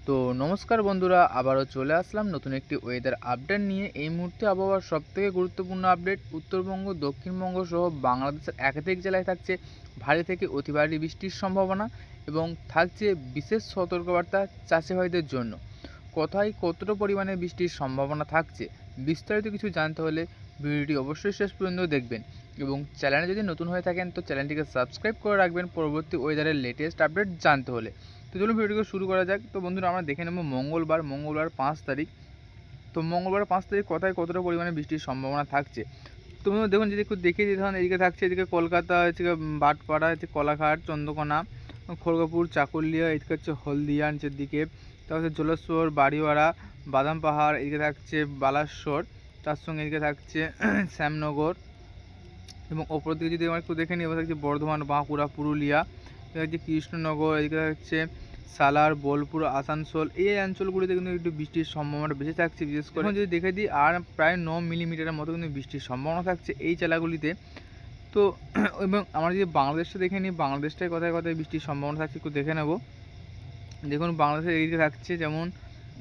তো নমস্কার বন্ধুরা, আবারও চলে আসলাম নতুন একটি ওয়েদার আপডেট নিয়ে। এই মুহূর্তে আবহাওয়ার সবথেকে গুরুত্বপূর্ণ আপডেট, উত্তরবঙ্গ দক্ষিণবঙ্গ সহ বাংলাদেশের একাধিক জেলায় থাকছে ভারী থেকে অতি ভারী বৃষ্টির সম্ভাবনা এবং থাকছে বিশেষ সতর্কবার্তা চাষি ভাইদের জন্য। কোথায় কতটা পরিমাণে বৃষ্টির সম্ভাবনা থাকছে বিস্তারিত কিছু জানতে হলে ভিডিওটি অবশ্যই শেষ পর্যন্ত দেখবেন এবং চ্যানেলে যদি নতুন হয়ে থাকেন তো চ্যানেলটিকে সাবস্ক্রাইব করে রাখবেন পরবর্তী ওয়েদারের লেটেস্ট আপডেট জানতে হলে। তো চলুন ভিডিওকে শুরু করা যাক। তো বন্ধুরা, আমরা দেখে নেব মঙ্গলবার 5 তারিখ। তো মঙ্গলবার 5 তারিখ কোথায় কতটা পরিমাণে বৃষ্টির সম্ভাবনা থাকছে তো বন্ধুরা দেখুন, যদি একটু দেখিয়ে দিতে হন, এদিকে থাকছে, এদিকে কলকাতা, এদিকে বাটপাড়া, হচ্ছে কোলাঘাট, চন্দ্রকোনা, খড়গপুর, চাকুলিয়া, এদিকে হচ্ছে হলদিয়া নিচের দিকে, তারপর হচ্ছে জলেশ্বর, বাড়িওয়াড়া, বাদাম পাহাড়, এদিকে থাকছে বালাসর, তার সঙ্গে এদিকে থাকছে শ্যামনগর এবং ওপর দিকে যদি আমরা একটু দেখে নিই, এবার থাকছে বর্ধমান, বাঁকুড়া, পুরুলিয়া, এদিকে কৃষ্ণনগর, এদিকে থাকছে সালার, বোলপুর, আসানসোল। এই অঞ্চলগুলিতে কিন্তু একটু বৃষ্টির সম্ভাবনা বেশি থাকছে। বিশেষ করে যদি দেখে দিই, আর প্রায় 9 মিলিমিটারের মতো কিন্তু বৃষ্টির সম্ভাবনা থাকছে এই জেলাগুলিতে। তো এবং আমরা যদি বাংলাদেশটা দেখে নিই, বাংলাদেশটায় কোথায় কোথায় বৃষ্টির সম্ভাবনা থাকছে একটু দেখে নেব। দেখুন, বাংলাদেশের এদিকে থাকছে, যেমন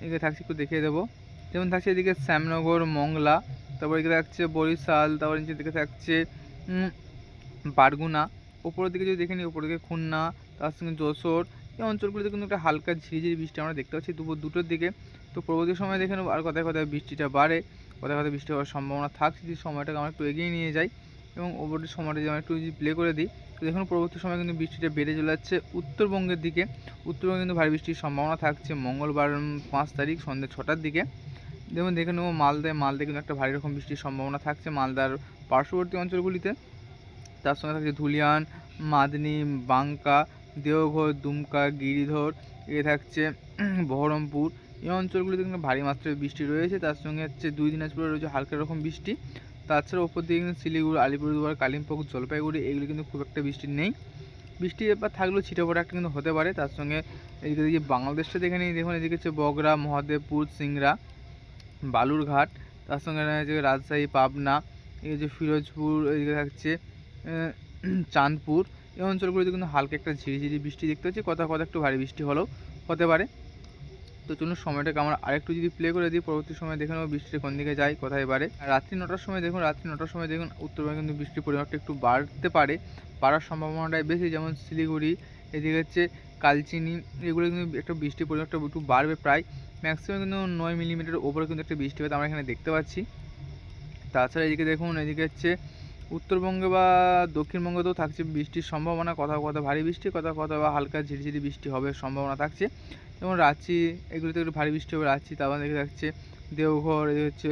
এদিকে থাকছে একটু দেখিয়ে দেবো। যেমন থাকছে এদিকে শ্যামনগর, মংলা, তারপর এদিকে থাকছে বরিশাল, তারপর নিচের দিকে থাকছে বারগুনা। উপরের দিকে যদি দেখে নিই, উপর দিকে খুলনা, তার সঙ্গে যশোর, এই অঞ্চলগুলিতে কিন্তু একটা হালকা ঝিরিঝিরি বৃষ্টি আমরা দেখতে পাচ্ছি দুপুর 2টোর দিকে। তো পরবর্তী সময় দেখে নেব আর কোথায় কোথায় বৃষ্টিটা বাড়ে, কোথায় কোথায় বৃষ্টি হওয়ার সম্ভাবনা থাকছে। যদি সময়টাকে আমরা একটু এগিয়ে নিয়ে যাই এবং ওপরের সময়টা যদি আমরা একটু যদি প্লে করে দিই, তো দেখুন পরবর্তী সময় কিন্তু বৃষ্টিটা বেড়ে চলে যাচ্ছে উত্তরবঙ্গের দিকে। উত্তরবঙ্গে কিন্তু ভারী বৃষ্টির সম্ভাবনা থাকছে মঙ্গলবার 5 তারিখ সন্ধ্যে 6টার দিকে। যেমন দেখে নেব মালদায় কিন্তু একটা ভারী রকম বৃষ্টির সম্ভাবনা থাকছে মালদার পার্শ্ববর্তী অঞ্চলগুলিতে। তার সঙ্গে থাকছে ধুলিয়ান, মাদনী, বাঙ্কা, দেওঘর, দুমকা, গিরিধর, এ থাকছে বহরমপুর। এই অঞ্চলগুলিতে কিন্তু ভারী মাত্রায় বৃষ্টি রয়েছে। তার সঙ্গে হচ্ছে 2 দিনাজপুরে রয়েছে হালকা রকম বৃষ্টি। তাছাড়া ওপর দিকে কিন্তু শিলিগুড়ি, আলিপুরদুয়ার, কালিম্পং, জলপাইগুড়ি এগুলি কিন্তু খুব একটা বৃষ্টি নেই। বৃষ্টি এবার থাকলেও ছিটেফোঁটা একটা কিন্তু হতে পারে। তার সঙ্গে এদিকে যে বাংলাদেশটা দেখে নিই, দেখুন এদিকে হচ্ছে বগরা, মহাদেবপুর, সিংড়া, বালুরঘাট, তার সঙ্গে রয়েছে রাজশাহী, পাবনা, এই যে ফিরোজপুর, এদিকে থাকছে চাঁদপুর। এই অঞ্চলগুলিতে কিন্তু হালকা একটা ঝিরিঝিরি বৃষ্টি দেখতে পাচ্ছি, কোথাও কোথাও একটু ভারী বৃষ্টি হলেও হতে পারে। তো চলুন সময়টাকে আমরা আরেকটু যদি প্লে করে দিই, পরবর্তী সময় দেখে নেব বৃষ্টি কোন দিকে যায়, কোথায় বাড়ে। রাত্রি 9টার সময় দেখুন উত্তরবঙ্গে কিন্তু বৃষ্টির পরিমাণটা একটু বাড়তে পারে, বাড়ার সম্ভাবনাটাই বেশি। যেমন শিলিগুড়ি, এদিকে হচ্ছে কালচিনি, এগুলো কিন্তু একটা বৃষ্টির পরিমাণটা একটু বাড়বে, প্রায় ম্যাক্সিমাম কিন্তু 9 মিলিমিটার ওপরে কিন্তু একটা বৃষ্টি হতে আমরা এখানে দেখতে পাচ্ছি। তাছাড়া এদিকে দেখুন, এদিকে হচ্ছে উত্তরবঙ্গে বা দক্ষিণবঙ্গেতেও থাকছে বৃষ্টির সম্ভাবনা, কোথাও কোথাও ভারী বৃষ্টি, কোথাও কোথাও বা হালকা ঝিরিঝিরি বৃষ্টি হবে সম্ভাবনা থাকছে। যেমন রাঁচি, এগুলিতে একটু ভারী বৃষ্টি হবে রাঁচি, তারপর দেখে থাকছে দেওঘর, এদিকে হচ্ছে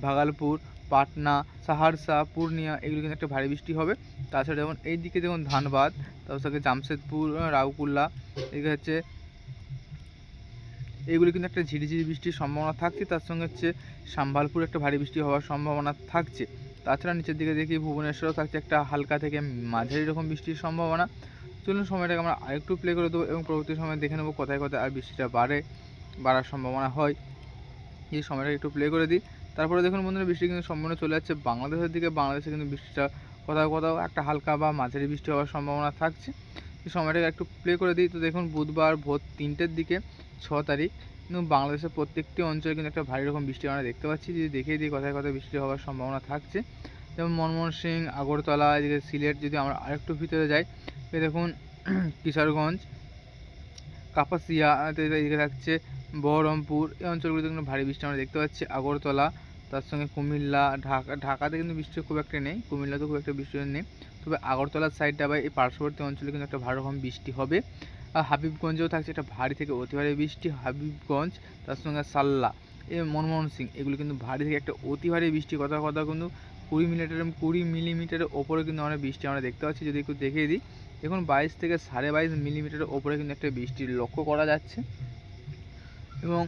ভাগলপুর, পাটনা, সাহারসা, পূর্ণিয়া, এগুলো কিন্তু একটা ভারী বৃষ্টি হবে। তাছাড়া যেমন এইদিকে দেখুন ধানবাদ, তারপর থেকে জামশেদপুর, রাউরকেলা, এদিকে হচ্ছে এগুলি কিন্তু একটা ঝিরিঝিরি বৃষ্টির সম্ভাবনা থাকছে। তার সঙ্গে হচ্ছে সম্বলপুর একটা ভারী বৃষ্টি হওয়ার সম্ভাবনা থাকছে। তাছাড়া নিচের দিকে দেখি ভুবনেশ্বরেও থাকছে একটা হালকা থেকে মাঝারি রকম বৃষ্টির সম্ভাবনা। চলুন সময়টাকে আমরা আরেকটু প্লে করে দেবো এবং পরবর্তী সময় দেখে নেবো কোথায় কোথায় আর বৃষ্টিটা বাড়ার সম্ভাবনা হয়। এই সময়টা একটু প্লে করে দিই। তারপরে দেখুন বন্ধুরা, বৃষ্টি কিন্তু সম্পূর্ণ চলে যাচ্ছে বাংলাদেশের দিকে। বাংলাদেশে কিন্তু বৃষ্টিটা কোথাও কোথাও একটা হালকা বা মাঝারি বৃষ্টি হওয়ার সম্ভাবনা থাকছে। এই সময়টাকে একটু প্লে করে দিই। তো দেখুন বুধবার ভোর 3টের দিকে 6 তারিখ কিন্তু বাংলাদেশের প্রত্যেকটি অঞ্চলে কিন্তু একটা ভারী রকম বৃষ্টি আমরা দেখতে পাচ্ছি। যদি দেখিয়ে দিই কোথায় কোথায় বৃষ্টি হওয়ার সম্ভাবনা থাকছে, যেমন ময়মনসিংহ, আগরতলা, এদিকে সিলেট। যদি আমরা আরেকটু ভিতরে যাই, দেখুন কিশোরগঞ্জ, কাপাসিয়া, এদিকে থাকছে বহরমপুর। এই অঞ্চলগুলিতে কিন্তু ভারী বৃষ্টি আমরা দেখতে পাচ্ছি। আগরতলা, তার সঙ্গে কুমিল্লা, ঢাকাতে কিন্তু বৃষ্টি খুব একটা নেই, কুমিল্লাতেও খুব একটা বৃষ্টি নেই। তবে আগরতলার সাইডটা বা এই পার্শ্ববর্তী অঞ্চলে কিন্তু একটা ভালো রকম বৃষ্টি হবে। আর হাবিবগঞ্জেও থাকছে একটা ভারী থেকে অতি ভারী বৃষ্টি। হাবিবগঞ্জ, তার সঙ্গে সাল্লা, এই ময়মনসিংহ, এগুলো কিন্তু ভারী থেকে একটা অতি ভারী বৃষ্টি, কথা কিন্তু 20 মিলিমিটারের ওপরে কিন্তু আমরা বৃষ্টি আমরা দেখতে পাচ্ছি। যদি একটু দেখিয়ে দিই, দেখুন 22 থেকে 22.5 মিলিমিটারের ওপরে কিন্তু একটা বৃষ্টির লক্ষ্য করা যাচ্ছে। এবং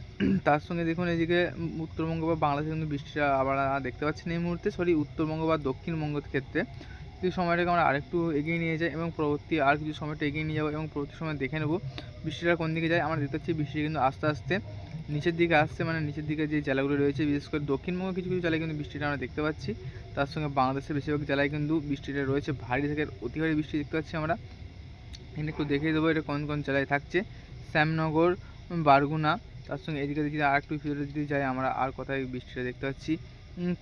তার সঙ্গে দেখুন এদিকে উত্তরবঙ্গ বা বাংলাদেশে কিন্তু বৃষ্টিটা আবার দেখতে পাচ্ছেন এই মুহূর্তে, উত্তরবঙ্গ বা দক্ষিণবঙ্গের ক্ষেত্রে। যদি সময়টাকে আমরা আরেকটু এগিয়ে নিয়ে যাই এবং পরবর্তী আর কিছু সময়টা এগিয়ে নিয়ে যাবো এবং পরবর্তী সময় দেখে নেব বৃষ্টিটা কোন দিকে যায়। আমরা দেখতে পাচ্ছি বৃষ্টি কিন্তু আস্তে আস্তে নিচের দিকে আসছে, মানে নিচের দিকে যে জেলাগুলো রয়েছে, বিশেষ করে দক্ষিণবঙ্গে কিছু কিছু জেলায় কিন্তু বৃষ্টিটা আমরা দেখতে পাচ্ছি। তার সঙ্গে বাংলাদেশের বেশিরভাগ জেলায় কিন্তু বৃষ্টিটা রয়েছে, ভারী থেকে অতি ভারী বৃষ্টি দেখতে পাচ্ছি আমরা। এখানে একটু দেখিয়ে দেবো এটা কোন কোন জেলায় থাকছে। শ্যামনগর, বারগুনা, তার সঙ্গে এদিকে যদি আরেকটু ভিতরে যদি যাই আমরা, আর কোথায় বৃষ্টিটা দেখতে পাচ্ছি,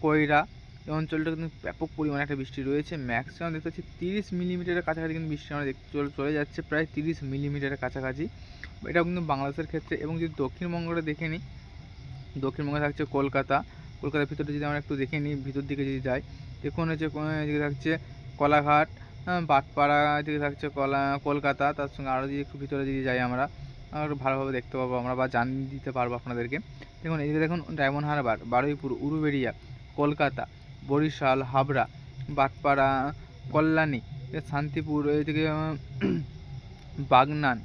কইরা এই অঞ্চলটা কিন্তু ব্যাপক পরিমাণে একটা বৃষ্টি রয়েছে। ম্যাক্সিমাম দেখতে পাচ্ছি 30 মিলিমিটারের কাছাকাছি কিন্তু বৃষ্টি আমরা দেখতে চলে যাচ্ছে, প্রায় 30 মিলিমিটারের কাছাকাছি। এটাও কিন্তু বাংলাদেশের ক্ষেত্রে। এবং যদি দক্ষিণবঙ্গটা দেখে নিই, দক্ষিণবঙ্গে থাকছে কলকাতা। কলকাতার ভিতরে যদি আমরা একটু দেখে নিই, ভিতর দিকে যদি যাই, দেখুন হচ্ছে এদিকে থাকছে কলাঘাট, বাটপাড়া, এদিকে থাকছে কলকাতা। তার সঙ্গে আরও যদি একটু ভিতরে যদি যাই আমরা, আরও ভালোভাবে দেখতে পাবো আমরা বা জানিয়ে দিতে পারবো আপনাদেরকে। দেখুন এদিকে দেখুন ডায়মন্ড হারবার, বারুইপুর, উলুবেড়িয়া, কলকাতা, বরিশাল, হাবড়া, বাটপাড়া, কল্যাণী, শান্তিপুর, এদিকে বাগনান,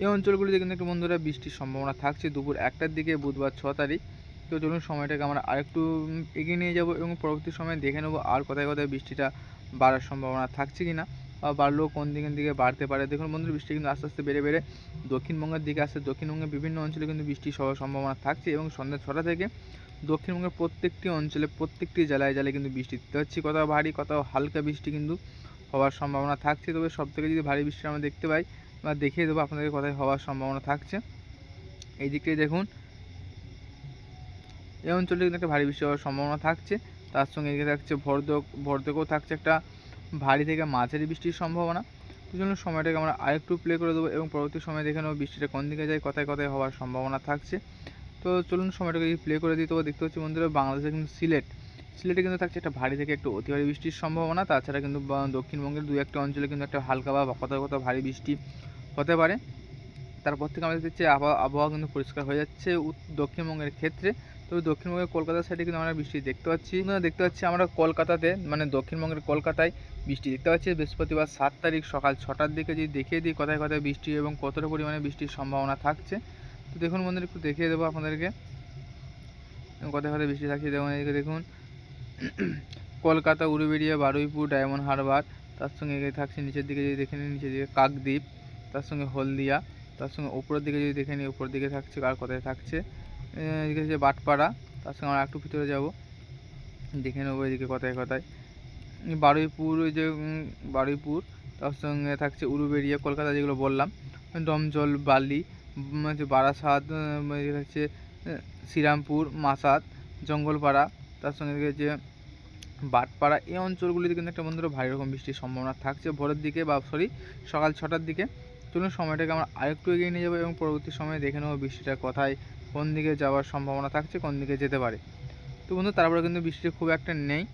এই অঞ্চলগুলিতে কিন্তু একটু বন্ধুরা বৃষ্টির সম্ভাবনা থাকছে দুপুর 1টার দিকে, বুধবার 6 তারিখ। তো চলুন সময়টাকে আমরা আরেকটু এগিয়ে নিয়ে যাব এবং পরবর্তী সময়ে দেখে নেবো আর কোথায় কোথায় বৃষ্টিটা বাড়ার সম্ভাবনা থাকছে কিনা, বা বাড়লেও কোন দিকের দিকে বাড়তে পারে। দেখুন বন্ধুরা, বৃষ্টি কিন্তু আস্তে আস্তে বেড়ে বেড়ে দক্ষিণবঙ্গের দিকে আসছে। দক্ষিণবঙ্গের বিভিন্ন অঞ্চলে কিন্তু বৃষ্টি হওয়ার সম্ভাবনা থাকছে এবং সন্ধ্যা 6টা থেকে দক্ষিণবঙ্গের প্রত্যেকটি অঞ্চলে, প্রত্যেকটি জেলায় জেলায় কিন্তু বৃষ্টি দেখতে পাচ্ছি। কোথাও ভারী, কোথাও হালকা বৃষ্টি কিন্তু হওয়ার সম্ভাবনা থাকছে। তবে সবথেকে যদি ভারী বৃষ্টি আমরা দেখতে পাই বা দেখিয়ে দেবো আপনাদের কোথায় হওয়ার সম্ভাবনা থাকছে। এই দিকটাই দেখুন, এই অঞ্চলটি কিন্তু একটা ভারী বৃষ্টি হওয়ার সম্ভাবনা থাকছে। তার সঙ্গে এদিকে থাকছে ভরদেকেও থাকছে একটা ভারী থেকে মাঝারি বৃষ্টির সম্ভাবনা। সেই জন্য সময়টাকে আমরা আরেকটু প্লে করে দেবো এবং পরবর্তী সময় দেখে নেবো বৃষ্টিটা কোন দিকে যায়, কোথায় কোথায় হওয়ার সম্ভাবনা থাকছে। তো চলুন সময়টাকে প্লে করে দিই। তো দেখতে পাচ্ছি বন্ধুরা, বাংলাদেশে কিন্তু সিলেটে কিন্তু থাকছে একটা ভারী থেকে একটু অতি ভারী বৃষ্টির সম্ভাবনা। তাছাড়া কিন্তু দক্ষিণবঙ্গের 2-1টা অঞ্চলে কিন্তু একটা হালকা বা কোথাও কোথাও ভারী বৃষ্টি হতে পারে। তারপর থেকে আমরা দেখছি আবহাওয়া কিন্তু পরিষ্কার হয়ে যাচ্ছে দক্ষিণবঙ্গের ক্ষেত্রে। তবে দক্ষিণবঙ্গের কলকাতার সাইডে কিন্তু আমরা বৃষ্টি দেখতে পাচ্ছি আমরা কলকাতাতে, মানে দক্ষিণবঙ্গের কলকাতায় বৃষ্টি দেখতে পাচ্ছি বৃহস্পতিবার 7 তারিখ সকাল 6টার দিকে। যদি দেখিয়ে দিই কোথায় কোথায় বৃষ্টি এবং কতটা পরিমাণে বৃষ্টির সম্ভাবনা থাকছে, তো দেখুন বন্ধুরা, একটু দেখিয়ে দেবো আপনাদেরকে কোথায় কোথায় বৃষ্টি থাকছে। যেমন এদিকে দেখুন কলকাতা, উলুবেড়িয়া, বারুইপুর, ডায়মন্ড হারবার, তার সঙ্গে থাকছে নিচের দিকে যদি দেখে নিই, নিচের দিকে কাকদ্বীপ, তার সঙ্গে হলদিয়া, তার সঙ্গে উপরের দিকে যদি দেখে নিই, উপরের দিকে থাকছে আর কোথায় থাকছে, এদিকে হচ্ছে বাটপাড়া। তার সঙ্গে আমরা একটু ভিতরে যাব, দেখে নেবো এদিকে কোথায় কোথায় বারুইপুর, ওই যে বারুইপুর, তার সঙ্গে থাকছে উলুবেড়িয়া, কলকাতা যেগুলো বললাম, ডমজল, বালি, বারাসাত, এদিকে থাকছে শ্রীরামপুর, মাসাত, জঙ্গলপাড়া, তার সঙ্গে যে বাটপাড়া। এই অঞ্চলগুলিতে কিন্তু একটা বন্ধুরা ভারী রকম বৃষ্টির সম্ভাবনা থাকছে ভোরের দিকে বা সকাল 6টার দিকে। চলুন সময়টাকে আমরা আরেকটু এগিয়ে নিয়ে যাবো এবং পরবর্তী সময়ে দেখে নেবো বৃষ্টিটা কোথায় কোন দিকে যাওয়ার সম্ভাবনা থাকছে, কোন দিকে যেতে পারে। তো বন্ধু, তারপরে কিন্তু বৃষ্টি খুব একটা নেই।